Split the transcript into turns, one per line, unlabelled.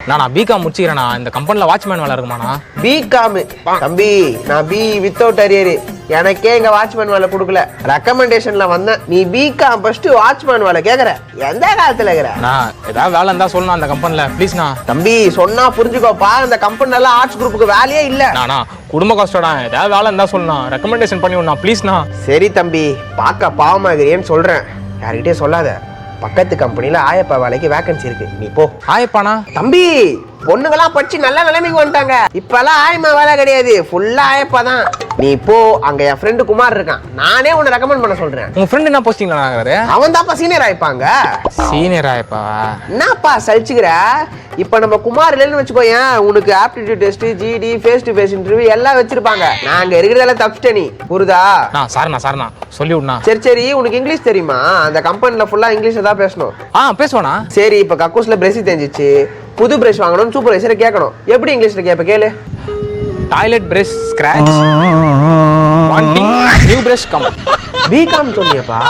நான் பிகாம் முடிச்சுக்கிறேண்ணா. இந்த கம்பெனியில் வாட்ச்மேன் வேலை இருக்குமாண்ணா?
பிகாம் தம்பி, நான் பி வித்தவுட் அரியர். எனக்கே இங்க வாட்ச்மேன் வேலை கொடுக்கல, ரெக்கமெண்டேஷன்ல வந்தேன். நீ பிகாம் ஃபர்ஸ்ட் வாட்ச்மேன் வேலை கேக்குற? எந்த காலத்துல இருக்கிற?
நான் ஏதாவது வேலை இருந்தா சொல்லணும் அந்த கம்பெனியில் ப்ளீஸ்ண்ணா.
தம்பி சொன்னா புரிஞ்சுக்கோப்பா, இந்த கம்பெனில ஆர்ட்ஸ் குரூப்புக்கு வேலையே இல்ல.
நானா குடும்ப கஷ்டம்டா, ஏதாவது வேலை இருந்தா சொல்லணும், ரெக்கமெண்டேஷன் பண்ணி விடணும் ப்ளீஸ்ண்ணா.
சரி தம்பி, பார்க்க பாவமாகிறேன்னு சொல்றேன், யார்கிட்டயே சொல்லாத. பக்கத்து கம்பெனில ஆயப்பா வேலைக்கு வேகன்சி இருக்கு, நீ போ.
ஆயப்பாண்ணா?
தம்பி பொண்ணுங்களாம் படிச்சு நல்ல நிலைமைக்கு வந்துட்டாங்க. இப்பெல்லாம் ஆயமா வேலை கிடையாது, ஃபுல்லா ஆயப்பா தான். நீ போ, அங்க என் ஃப்ரெண்டு குமார் இருக்கான், நானே உன்னை ரெக்கமெண்ட் பண்ண சொல்றேன்.
உங்க ஃப்ரெண்ட் என்ன போஸ்டிங்ல ஆகுறாரு?
அவன் தான்ப்பா சீனியர் ஆயிப்பாங்க.
சீனியர் ஆயப்பாவா?
என்னப்பா சலிச்சுக்கிற? இப்ப நம்ம குமார் இல்லைன்னு வச்சுக்கோயேன், உனக்கு aptitude test, GD, face to face interview எல்லாம் வச்சிருப்பாங்க. நாங்க இருக்கிறதெல்லாம் தப்பிச்சிட்ட நீ, புரியுதா?
சார்ண்ணா சொல்லி விடுண்ணா.
சரி, உனக்கு இங்கிலீஷ் தெரியுமா? அந்த கம்பெனில ஃபுல்லா இங்கிலீஷ்ல தான் பேசணும்.
பேசுவானா?
சரி, இப்ப கக்கூஸ்ல பிரஷ் தெரிஞ்சிச்சு, புது பிரஷ் வாங்கணும், சூப்பர்வைசரை கேட்கணும். எப்படி இங்கிலீஷ்ல கேட்ப கேளு.
Toilet brush scratch wanting new brush come.
Become சொன்னியப்பா?